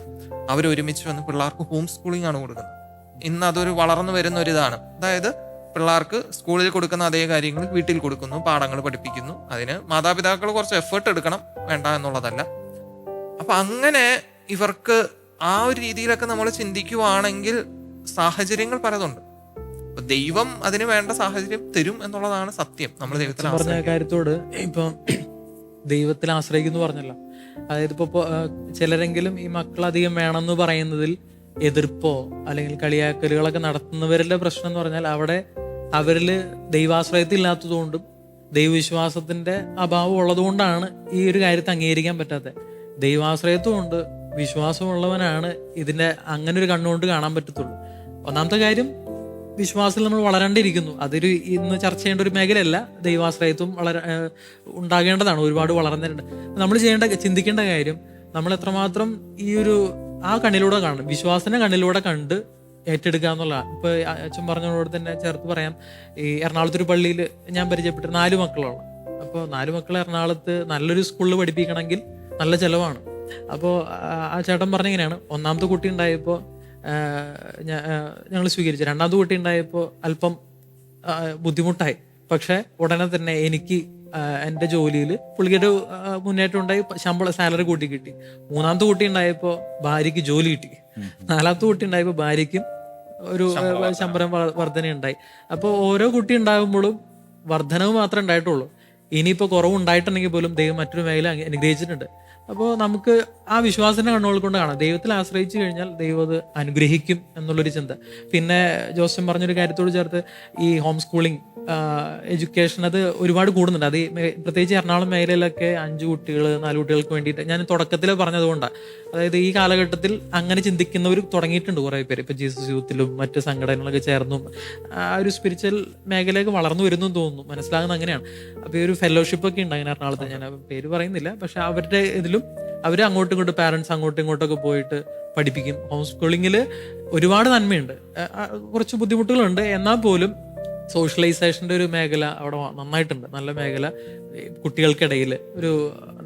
അവരൊരുമിച്ച് വന്ന് പിള്ളേർക്ക് ഹോം സ്കൂളിംഗ് ആണ് കൊടുക്കുന്നത്. ഇന്ന് അതൊരു വളർന്നു വരുന്ന ഒരിതാണ്. അതായത് പിള്ളേർക്ക് സ്കൂളിൽ കൊടുക്കുന്ന അതേ കാര്യങ്ങൾ വീട്ടിൽ കൊടുക്കുന്നു, പാഠങ്ങൾ പഠിപ്പിക്കുന്നു. അതിന് മാതാപിതാക്കൾ കുറച്ച് എഫേർട്ട് എടുക്കണം, വേണ്ട എന്നുള്ളതല്ല. അപ്പൊ അങ്ങനെ ഇവർക്ക് ആ ഒരു രീതിയിലൊക്കെ നമ്മൾ ചിന്തിക്കുവാണെങ്കിൽ സാഹചര്യങ്ങൾ പലതുണ്ട്. ദൈവം അതിന് വേണ്ട സാഹചര്യം തരും എന്നുള്ളതാണ് സത്യം. നമ്മൾ ദൈവത്തിൽ പറഞ്ഞ കാര്യത്തോട് ഇപ്പം ദൈവത്തിൽ ആശ്രയിക്കുന്നു പറഞ്ഞല്ലോ. അതായത് ഇപ്പൊ ചിലരെങ്കിലും ഈ മക്കൾ അധികം വേണമെന്ന് പറയുന്നതിൽ എതിർപ്പോ അല്ലെങ്കിൽ കളിയാക്കലുകളൊക്കെ നടത്തുന്നവരുടെ പ്രശ്നം എന്ന് പറഞ്ഞാൽ, അവിടെ അവരിൽ ദൈവാശ്രയത്തില്ലാത്തതുകൊണ്ടും ദൈവവിശ്വാസത്തിന്റെ അഭാവം ഉള്ളതുകൊണ്ടാണ് ഈ ഒരു കാര്യത്തെ അംഗീകരിക്കാൻ പറ്റാത്തത്. ദൈവാശ്രയത്വമുണ്ട്, വിശ്വാസമുള്ളവനാണ് ഇതിന്റെ അങ്ങനെ ഒരു കണ്ണുകൊണ്ട് കാണാൻ പറ്റത്തുള്ളൂ. ഒന്നാമത്തെ കാര്യം, വിശ്വാസത്തിൽ നമ്മൾ വളരേണ്ടിയിരിക്കുന്നു. അതൊരു ഇന്ന് ചർച്ച ചെയ്യേണ്ട ഒരു മേഖലയല്ല. ദൈവാശ്രയത്വം ഉണ്ടാകേണ്ടതാണ്, ഒരുപാട് വളർന്നിട്ടുണ്ട്. നമ്മൾ ചിന്തിക്കേണ്ട കാര്യം, നമ്മൾ എത്രമാത്രം ഈ ഒരു ആ കണ്ണിലൂടെ കാണണം, വിശ്വാസത്തിന്റെ കണ്ണിലൂടെ കണ്ട് ഏറ്റെടുക്കുക എന്നുള്ളതാണ്. ഇപ്പൊ അച്ഛൻ പറഞ്ഞതോട് തന്നെ ചേർത്ത് പറയാം, ഈ എറണാകുളത്തൊരു പള്ളിയിൽ ഞാൻ പരിചയപ്പെട്ട 4 മക്കളുള്ള. അപ്പോൾ 4 മക്കളെ എറണാകുളത്ത് നല്ലൊരു സ്കൂളിൽ പഠിപ്പിക്കണമെങ്കിൽ നല്ല ചിലവാണ്. അപ്പോൾ ആ ചേട്ടൻ പറഞ്ഞിങ്ങനെയാണ്, ഒന്നാമത്തെ കുട്ടി ഉണ്ടായപ്പോൾ ഞങ്ങൾ സ്വീകരിച്ചു, രണ്ടാമത്തെ കുട്ടി ഉണ്ടായപ്പോൾ അല്പം ബുദ്ധിമുട്ടായി. പക്ഷെ ഉടനെ തന്നെ എനിക്ക് എൻ്റെ ജോലിയിൽ പുള്ളിക്കൊരു മുന്നേറ്റം ഉണ്ടായി, സാലറി കൂട്ടി കിട്ടി. മൂന്നാമത്തെ കുട്ടി ഉണ്ടായപ്പോൾ ഭാര്യയ്ക്ക് ജോലി കിട്ടി. നാലാമത്തെ കുട്ടി ഉണ്ടായപ്പോൾ ഭാര്യയ്ക്കും ഒരു ശമ്പളം വർധന ഉണ്ടായി. അപ്പോൾ ഓരോ കുട്ടി ഉണ്ടാകുമ്പോഴും വർധനവ് മാത്രമേ ഉണ്ടായിട്ടുള്ളൂ. ഇനിയിപ്പോൾ കുറവുണ്ടായിട്ടുണ്ടെങ്കിൽ പോലും ദൈവം മറ്റൊരു മേഖല അനുഗ്രഹിച്ചിട്ടുണ്ട്. അപ്പോൾ നമുക്ക് ആ വിശ്വാസത്തിന്റെ കണ്ണുകൾ കൊണ്ട് കാണാം. ദൈവത്തിൽ ആശ്രയിച്ചു കഴിഞ്ഞാൽ ദൈവം അത് അനുഗ്രഹിക്കും എന്നുള്ളൊരു ചിന്ത. പിന്നെ ജോസഫ് പറഞ്ഞൊരു കാര്യത്തോട് ചേർത്ത്, ഈ ഹോം സ്കൂളിംഗ് എഡ്യൂക്കേഷൻ അത് ഒരുപാട് കൂടുന്നുണ്ട്. അത് പ്രത്യേകിച്ച് എറണാകുളം മേഖലയിലൊക്കെ 5 കുട്ടികൾ 4 കുട്ടികൾക്ക് വേണ്ടിയിട്ട് ഞാൻ തുടക്കത്തിൽ പറഞ്ഞതുകൊണ്ടാണ്. അതായത് ഈ കാലഘട്ടത്തിൽ അങ്ങനെ ചിന്തിക്കുന്നവർ തുടങ്ങിയിട്ടുണ്ട് കുറേ പേര്. ഇപ്പൊ ജീസസ് യൂത്തിലും മറ്റ് സംഘടനകളൊക്കെ ചേർന്നും ആ ഒരു സ്പിരിച്വൽ മേഖലയിലേക്ക് വളർന്നു വരുന്നു തോന്നുന്നു, മനസ്സിലാകുന്നത് അങ്ങനെയാണ്. അപ്പൊ ഈ ഒരു ഫെലോഷിപ്പ് ഒക്കെ ഉണ്ട് അങ്ങനെ എറണാകുളത്ത്, ഞാൻ പേര് പറയുന്നില്ല. പക്ഷെ അവരുടെ ഇതിലും അവർ അങ്ങോട്ടും ഇങ്ങോട്ടും പാരന്റ്സ് അങ്ങോട്ടും ഇങ്ങോട്ടൊക്കെ പോയിട്ട് പഠിപ്പിക്കും. ഹോം സ്കൂളിങ്ങിൽ ഒരുപാട് നന്മയുണ്ട്, കുറച്ച് ബുദ്ധിമുട്ടുകളുണ്ട്. എന്നാൽ പോലും സോഷ്യലൈസേഷന്റെ ഒരു മേഖല അവിടെ നന്നായിട്ടുണ്ട്, നല്ല മേഖല. കുട്ടികൾക്കിടയിൽ ഒരു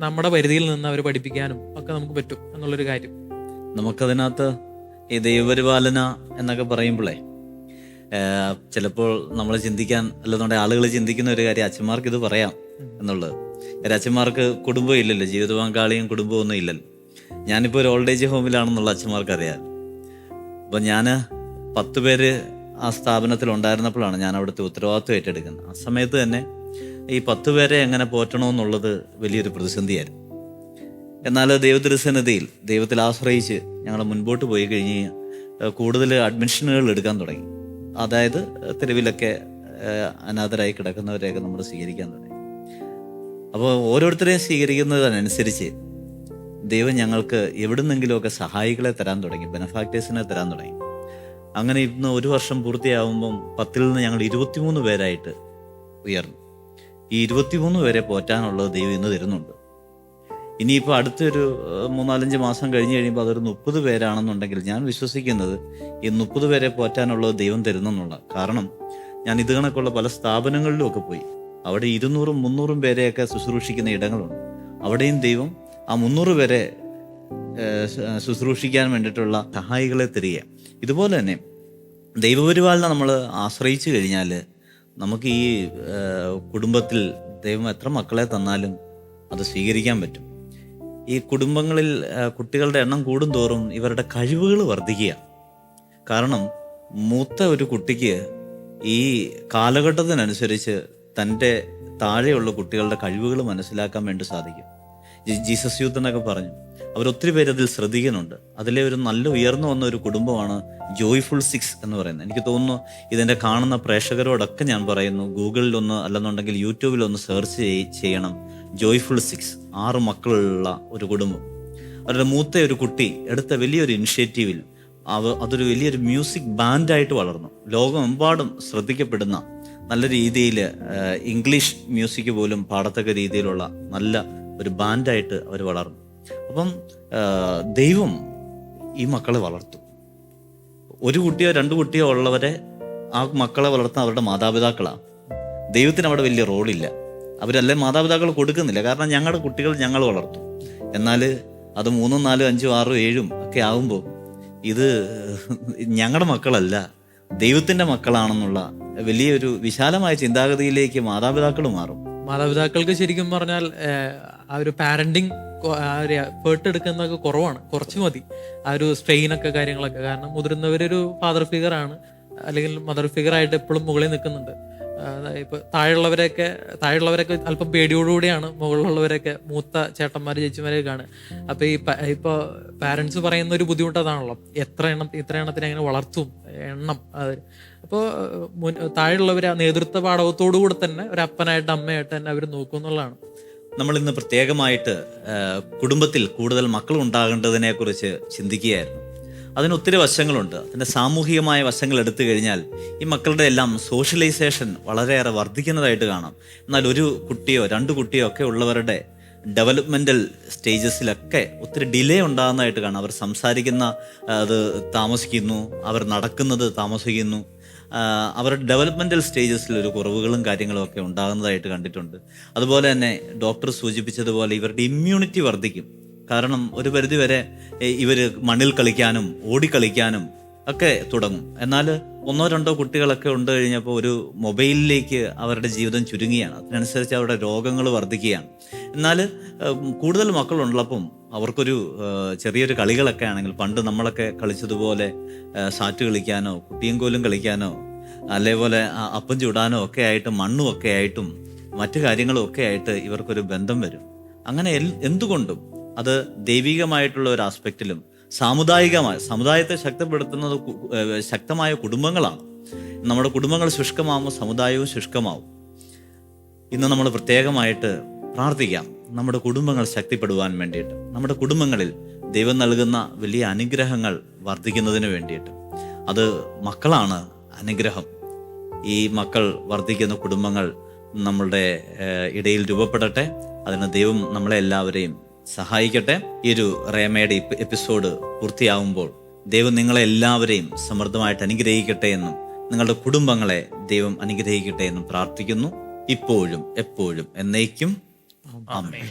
നമ്മുടെ പരിധിയിൽ നിന്ന് അവർ പഠിപ്പിക്കാനും ഒക്കെ നമുക്ക് പറ്റും എന്നുള്ളൊരു കാര്യം. നമുക്കതിനകത്ത് ഈ ദൈവപരിപാലന എന്നൊക്കെ പറയുമ്പോഴേ ചിലപ്പോൾ നമ്മൾ ചിന്തിക്കാൻ, അല്ലെന്നുണ്ടെങ്കിൽ ആളുകൾ ചിന്തിക്കുന്ന ഒരു കാര്യം, അച്ഛന്മാർക്ക് ഇത് പറയാം എന്നുള്ളത്. അച്ഛന്മാർക്ക് കുടുംബം ഇല്ലല്ലോ, ജീവിത പങ്കാളിയും കുടുംബമൊന്നും ഇല്ലല്ലോ. ഞാനിപ്പോൾ ഒരു ഓൾഡ് ഏജ് ഹോമിലാണെന്നുള്ള അച്ഛന്മാർക്ക് അറിയാം. അപ്പം ഞാൻ 10 പേര് ആ സ്ഥാപനത്തിൽ ഉണ്ടായിരുന്നപ്പോഴാണ് ഞാൻ അവിടുത്തെ ഉത്തരവാദിത്വം ഏറ്റെടുക്കുന്നത്. ആ സമയത്ത് തന്നെ ഈ 10 പേരെ എങ്ങനെ പോറ്റണമെന്നുള്ളത് വലിയൊരു പ്രതിസന്ധിയായിരുന്നു. എന്നാൽ ദൈവത്തിരുസന്നിധിയിൽ ദൈവത്തിൽ ആശ്രയിച്ച് ഞങ്ങൾ മുൻപോട്ട് പോയി കഴിഞ്ഞ് കൂടുതൽ അഡ്മിഷനുകൾ എടുക്കാൻ തുടങ്ങി. അതായത് തെരുവിലൊക്കെ അനാഥരായി കിടക്കുന്നവരെയൊക്കെ നമ്മൾ സ്വീകരിക്കാൻ തുടങ്ങി. അപ്പോൾ ഓരോരുത്തരെയും സ്വീകരിക്കുന്നതിനനുസരിച്ച് ദൈവം ഞങ്ങൾക്ക് എവിടുന്നെങ്കിലുമൊക്കെ സഹായികളെ തരാൻ തുടങ്ങി, ബെനഫാക്ടേഴ്സിനെ തരാൻ തുടങ്ങി. അങ്ങനെ ഇന്ന് 1 വർഷം പൂർത്തിയാകുമ്പം 10-ൽ നിന്ന് ഞങ്ങൾ 23 പേരായിട്ട് ഉയർന്നു. ഈ 23 പേരെ പോറ്റാനുള്ളത് ദൈവം ഇന്ന് തരുന്നുണ്ട്. ഇനിയിപ്പോൾ അടുത്തൊരു 3-4-5 മാസം കഴിഞ്ഞ് കഴിയുമ്പോൾ അതൊരു 30 പേരാണെന്നുണ്ടെങ്കിൽ ഞാൻ വിശ്വസിക്കുന്നത് ഈ 30 പേരെ പോറ്റാനുള്ളത് ദൈവം തരുന്നെന്നുള്ള. കാരണം ഞാൻ ഇത് കണക്കുള്ള പല സ്ഥാപനങ്ങളിലും ഒക്കെ പോയി, അവിടെ 200-300 പേരെയൊക്കെ ശുശ്രൂഷിക്കുന്ന ഇടങ്ങളുണ്ട്. അവിടെയും ദൈവം ആ 300 പേരെ ശുശ്രൂഷിക്കാൻ വേണ്ടിയിട്ടുള്ള സഹായികളെ തരിക. ഇതുപോലെ തന്നെ ദൈവപരിപാലനം നമ്മൾ ആശ്രയിച്ചു കഴിഞ്ഞാൽ നമുക്ക് ഈ കുടുംബത്തിൽ ദൈവം എത്ര മക്കളെ തന്നാലും അത് സ്വീകരിക്കാൻ പറ്റും. ഈ കുടുംബങ്ങളിൽ കുട്ടികളുടെ എണ്ണം കൂടുന്തോറും ഇവരുടെ കഴിവുകൾ വർദ്ധിക്കുക. കാരണം മൂത്ത ഒരു കുട്ടിക്ക് ഈ കാലഘട്ടത്തിനനുസരിച്ച് തൻ്റെ താഴെയുള്ള കുട്ടികളുടെ കഴിവുകൾ മനസ്സിലാക്കാൻ വേണ്ടി സാധിക്കും. ജീസസ് യൂത്ത് എന്നൊക്കെ പറഞ്ഞു, അവരൊത്തിരി പേര് അതിൽ ശ്രദ്ധിക്കുന്നുണ്ട്. അതിലെ ഒരു നല്ല ഉയർന്നു വന്ന ഒരു കുടുംബമാണ് ജോയ്ഫുൾ 6 എന്ന് പറയുന്നത്. എനിക്ക് തോന്നുന്നു ഇതിൻ്റെ കാണുന്ന പ്രേക്ഷകരോടൊക്കെ ഞാൻ പറയുന്നു, ഗൂഗിളിലൊന്ന് അല്ലെന്നുണ്ടെങ്കിൽ യൂട്യൂബിലൊന്ന് സെർച്ച് ചെയ്യണം. ജോയ്ഫുൾ 6, 6 മക്കളുള്ള ഒരു കുടുംബം. അവരുടെ മൂത്ത ഒരു കുട്ടി എടുത്ത വലിയൊരു ഇനിഷ്യേറ്റീവിൽ അതൊരു വലിയൊരു മ്യൂസിക് ബാൻഡായിട്ട് വളർന്നു. ലോകമെമ്പാടും ശ്രദ്ധിക്കപ്പെടുന്ന നല്ല രീതിയിൽ ഇംഗ്ലീഷ് മ്യൂസിക് പോലും പാടത്തക്ക രീതിയിലുള്ള നല്ല ഒരു ബാൻഡായിട്ട് അവർ വളർന്നു. അപ്പം ദൈവം ഈ മക്കളെ വളർത്തും. 1 കുട്ടിയോ 2 കുട്ടിയോ ഉള്ളവരെ ആ മക്കളെ വളർത്താൻ അവരുടെ മാതാപിതാക്കളാണ്. ദൈവത്തിന് അവിടെ വലിയ റോളില്ല. അവരല്ലേ മാതാപിതാക്കൾ കൊടുക്കുന്നില്ല. കാരണം ഞങ്ങളുടെ കുട്ടികൾ ഞങ്ങൾ വളർത്തും. എന്നാൽ അത് 3, 4, 5, 6, 7 ഒക്കെ ആകുമ്പോൾ ഇത് ഞങ്ങളുടെ മക്കളല്ല, ദൈവത്തിൻ്റെ മക്കളാണെന്നുള്ള വലിയൊരു വിശാലമായ ചിന്താഗതിയിലേക്ക് മാതാപിതാക്കൾ മാറും. മാതാപിതാക്കൾക്ക് ശരിക്കും പറഞ്ഞാൽ ആ ഒരു പാരന്റിങ് എഫേർട്ട് എടുക്കുന്നതൊക്കെ കുറവാണ്, കുറച്ച് മതി ആ ഒരു സ്ട്രെയിനൊക്കെ കാര്യങ്ങളൊക്കെ. കാരണം മുതിർന്നവരൊരു ഫാദർ ഫിഗർ ആണ്, അല്ലെങ്കിൽ മദർ ഫിഗർ ആയിട്ട് എപ്പോഴും മുകളിൽ നിൽക്കുന്നുണ്ട്. ഇപ്പൊ താഴെയുള്ളവരൊക്കെ അല്പം പേടിയോടുകൂടിയാണ് മുകളിലുള്ളവരൊക്കെ മൂത്ത ചേട്ടന്മാര് ചേച്ചിമാരെയൊക്കെ കാണുക. അപ്പൊ ഇപ്പൊ പാരന്റ്സ് പറയുന്ന ഒരു ബുദ്ധിമുട്ട് അതാണല്ലോ, ഇത്ര എണ്ണത്തിനെ എങ്ങനെ വളർത്തും, എണ്ണം. അപ്പോൾ താഴെയുള്ളവരെ നേതൃത്വ പാഠവത്തോടു കൂടെ തന്നെ ഒരു അപ്പനായിട്ട് അമ്മയായിട്ട് തന്നെ അവർ നോക്കും എന്നുള്ളതാണ്. നമ്മളിന്ന് പ്രത്യേകമായിട്ട് കുടുംബത്തിൽ കൂടുതൽ മക്കൾ ഉണ്ടാകേണ്ടതിനെ കുറിച്ച് ചിന്തിക്കുകയായിരുന്നു. അതിന് ഒത്തിരി വശങ്ങളുണ്ട്. അതിൻ്റെ സാമൂഹികമായ വശങ്ങൾ എടുത്തു കഴിഞ്ഞാൽ ഈ മക്കളുടെ എല്ലാം സോഷ്യലൈസേഷൻ വളരെയേറെ വർദ്ധിക്കുന്നതായിട്ട് കാണാം. എന്നാൽ 1 കുട്ടിയോ 2 കുട്ടിയോ ഒക്കെ ഉള്ളവരുടെ ഡെവലപ്മെൻ്റൽ സ്റ്റേജസിലൊക്കെ ഒത്തിരി ഡിലേ ഉണ്ടാകുന്നതായിട്ട് കാണാം. അവർ സംസാരിക്കുന്ന അത് താമസിക്കുന്നു, അവർ നടക്കുന്നത് താമസിക്കുന്നു. അവരുടെ ഡെവലപ്മെൻ്റൽ സ്റ്റേജസിൽ ഒരു കുറവുകളും കാര്യങ്ങളും ഒക്കെ ഉണ്ടാകുന്നതായിട്ട് കണ്ടിട്ടുണ്ട്. അതുപോലെ തന്നെ ഡോക്ടർ സൂചിപ്പിച്ചതുപോലെ ഇവരുടെ ഇമ്മ്യൂണിറ്റി വർദ്ധിക്കും. കാരണം ഒരു പരിധിവരെ ഇവർ മണ്ണിൽ കളിക്കാനും ഓടിക്കളിക്കാനും ഒക്കെ തുടങ്ങും. എന്നാൽ 1-2 കുട്ടികളൊക്കെ ഉണ്ട് കഴിഞ്ഞപ്പോൾ ഒരു മൊബൈലിലേക്ക് അവരുടെ ജീവിതം ചുരുങ്ങിയാണ്. അതിനനുസരിച്ച് അവരുടെ രോഗങ്ങൾ വർദ്ധിക്കുകയാണ്. എന്നാൽ കൂടുതൽ മക്കളുള്ളപ്പം അവർക്കൊരു ചെറിയൊരു കളികളൊക്കെ ആണെങ്കിൽ പണ്ട് നമ്മളൊക്കെ കളിച്ചതുപോലെ സാറ്റ് കളിക്കാനോ കുട്ടിയും കോലും കളിക്കാനോ അതേപോലെ അപ്പം ചൂടാനോ ഒക്കെ ആയിട്ട് മണ്ണും ഒക്കെ ആയിട്ടും മറ്റു കാര്യങ്ങളും ഒക്കെ ആയിട്ട് ഇവർക്കൊരു ബന്ധം വരും. അങ്ങനെ എന്തുകൊണ്ടും അത് ദൈവികമായിട്ടുള്ള ഒരു ആസ്പെക്റ്റിലും സമുദായത്തെ ശക്തിപ്പെടുത്തുന്നത് ശക്തമായ കുടുംബങ്ങളാണ്. നമ്മുടെ കുടുംബങ്ങൾ ശുഷ്കമാകുമ്പോൾ സമുദായവും ശുഷ്കമാവും. ഇന്ന് നമ്മൾ പ്രത്യേകമായിട്ട് പ്രാർത്ഥിക്കാം നമ്മുടെ കുടുംബങ്ങൾ ശക്തിപ്പെടുവാൻ വേണ്ടിയിട്ട്, നമ്മുടെ കുടുംബങ്ങളിൽ ദൈവം നൽകുന്ന വലിയ അനുഗ്രഹങ്ങൾ വർദ്ധിക്കുന്നതിന് വേണ്ടിയിട്ട്. അത് മക്കളാണ് അനുഗ്രഹം. ഈ മക്കൾ വർദ്ധിക്കുന്ന കുടുംബങ്ങൾ നമ്മളുടെ ഇടയിൽ രൂപപ്പെടട്ടെ. അതിന് ദൈവം നമ്മളെ എല്ലാവരെയും സഹായിക്കട്ടെ. ഈ ഒരു റേമയുടെ എപ്പിസോഡ് പൂർത്തിയാവുമ്പോൾ ദൈവം നിങ്ങളെ എല്ലാവരെയും സമൃദ്ധമായിട്ട് അനുഗ്രഹിക്കട്ടെ എന്നും നിങ്ങളുടെ കുടുംബങ്ങളെ ദൈവം അനുഗ്രഹിക്കട്ടെ എന്നും പ്രാർത്ഥിക്കുന്നു. ഇപ്പോഴും എപ്പോഴും എന്നേക്കും ആമേൻ.